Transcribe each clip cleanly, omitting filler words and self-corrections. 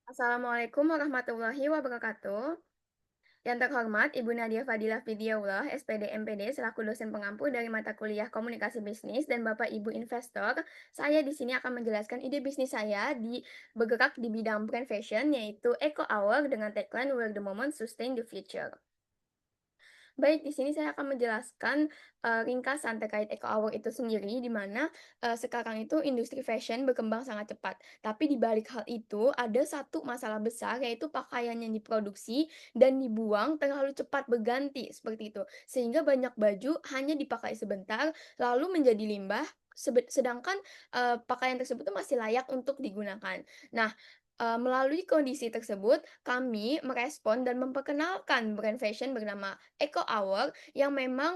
Assalamualaikum warahmatullahi wabarakatuh. Yang terhormat Ibu Nadia Fadilah Fidiaullah, SPD MPD, selaku dosen pengampu dari mata kuliah Komunikasi Bisnis dan Bapak Ibu investor, saya di sini akan menjelaskan ide bisnis saya bergerak di bidang brand fashion, yaitu Eco Hour dengan tagline Wear the Moment, Sustain the Future. Baik, di sini saya akan menjelaskan, ringkasan terkait Eco Hour itu sendiri, di mana, sekarang itu industri fashion berkembang sangat cepat. Tapi di balik hal itu, ada satu masalah besar, yaitu pakaian yang diproduksi dan dibuang terlalu cepat berganti, seperti itu. Sehingga banyak baju hanya dipakai sebentar, lalu menjadi limbah, sedangkan, pakaian tersebut tuh masih layak untuk digunakan. Nah, melalui kondisi tersebut, kami merespon dan memperkenalkan brand fashion bernama Eco Hour yang memang,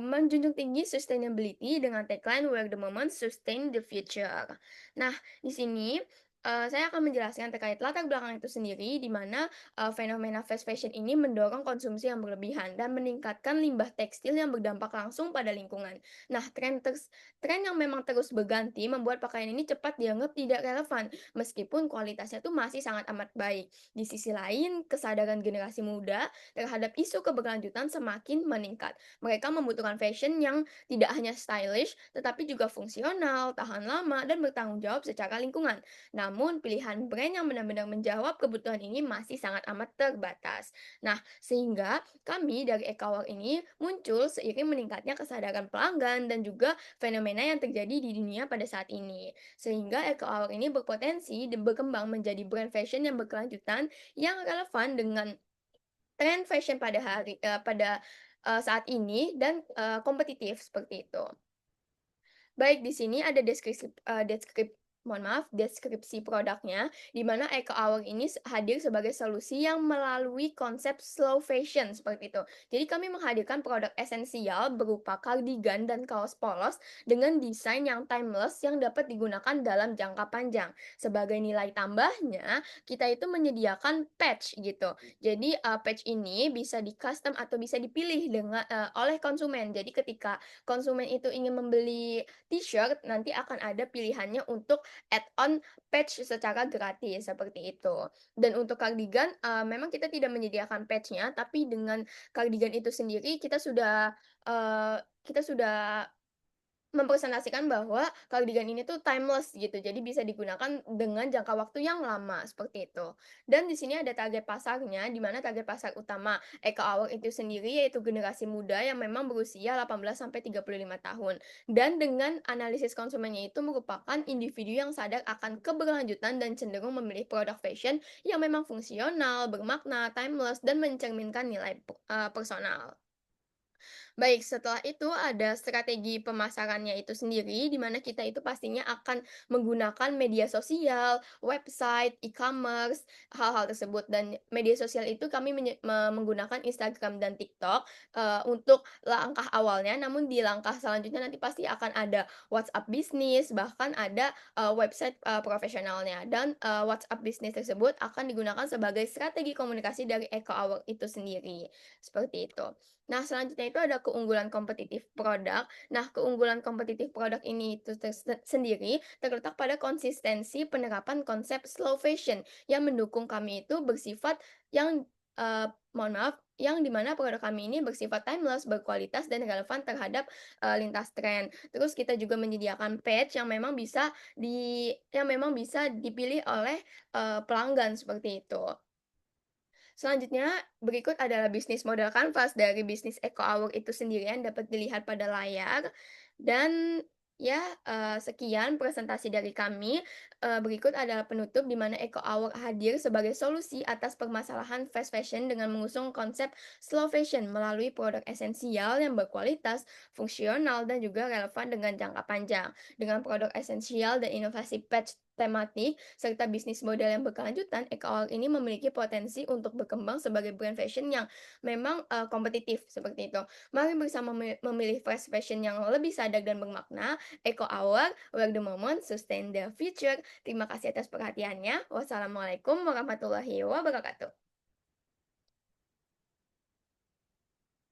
menjunjung tinggi sustainability dengan tagline "Wear the moment, sustain the future". Nah, di sini, saya akan menjelaskan terkait latar belakang itu sendiri, di mana, fenomena fast fashion ini mendorong konsumsi yang berlebihan dan meningkatkan limbah tekstil yang berdampak langsung pada lingkungan. Nah, tren yang memang terus berganti membuat pakaian ini cepat dianggap tidak relevan, meskipun kualitasnya tuh masih sangat amat baik. Di sisi lain, kesadaran generasi muda terhadap isu keberlanjutan semakin meningkat. Mereka membutuhkan fashion yang tidak hanya stylish, tetapi juga fungsional, tahan lama, dan bertanggung jawab secara lingkungan. Namun, pilihan brand yang benar-benar menjawab kebutuhan ini masih sangat amat terbatas. Nah, sehingga kami dari Ekawal ini muncul seiring meningkatnya kesadaran pelanggan dan juga fenomena yang terjadi di dunia pada saat ini. Sehingga Eco Hour ini berpotensi dan berkembang menjadi brand fashion yang berkelanjutan yang relevan dengan tren fashion pada saat ini dan, kompetitif seperti itu. Baik, di sini ada deskripsi produknya, di mana Eco Hour ini hadir sebagai solusi yang melalui konsep slow fashion, seperti itu. Jadi kami menghadirkan produk esensial berupa kardigan dan kaos polos dengan desain yang timeless yang dapat digunakan dalam jangka panjang. Sebagai nilai tambahnya, kita itu menyediakan patch gitu. Jadi, patch ini bisa di-custom atau bisa dipilih oleh konsumen. Jadi ketika konsumen itu ingin membeli T-shirt, nanti akan ada pilihannya untuk add-on patch secara gratis, seperti itu. Dan untuk kardigan, memang kita tidak menyediakan patch-nya, tapi dengan kardigan itu sendiri kita sudah mempresentasikan bahwa kardigan ini tuh timeless gitu, jadi bisa digunakan dengan jangka waktu yang lama, seperti itu. Dan di sini ada target pasarnya, di mana target pasar utama Eco Hour itu sendiri yaitu generasi muda yang memang berusia 18 sampai 35 tahun. Dan dengan analisis konsumennya itu merupakan individu yang sadar akan keberlanjutan dan cenderung memilih produk fashion yang memang fungsional, bermakna, timeless, dan mencerminkan nilai personal. Baik, setelah itu ada strategi pemasarannya itu sendiri, di mana kita itu pastinya akan menggunakan media sosial, website, e-commerce, hal-hal tersebut. Dan media sosial itu kami menggunakan Instagram dan TikTok untuk langkah awalnya, namun di langkah selanjutnya nanti pasti akan ada WhatsApp bisnis, bahkan ada website profesionalnya. Dan WhatsApp bisnis tersebut akan digunakan sebagai strategi komunikasi dari Eco Hour itu sendiri. Seperti itu. Nah, selanjutnya itu ada keunggulan kompetitif produk. Nah, keunggulan kompetitif produk ini itu sendiri terletak pada konsistensi penerapan konsep slow fashion yang mendukung kami itu bersifat yang mohon maaf, yang dimana produk kami ini bersifat timeless, berkualitas dan relevan terhadap lintas tren. Terus kita juga menyediakan patch yang memang bisa dipilih oleh pelanggan seperti itu. Selanjutnya, berikut adalah bisnis model kanvas dari bisnis Eco Hour itu sendiri yang dapat dilihat pada layar. Dan ya, sekian presentasi dari kami. Berikut adalah penutup di mana Eco Hour hadir sebagai solusi atas permasalahan fast fashion dengan mengusung konsep slow fashion melalui produk esensial yang berkualitas, fungsional, dan juga relevan dengan jangka panjang. Dengan produk esensial dan inovasi patch tematik, serta bisnis model yang berkelanjutan, Eco Hour ini memiliki potensi untuk berkembang sebagai brand fashion yang memang, kompetitif, seperti itu. Mari bersama memilih fast fashion yang lebih sadar dan bermakna. Eco Hour, wear the moment, sustain the future. Terima kasih atas perhatiannya. Wassalamualaikum warahmatullahi wabarakatuh.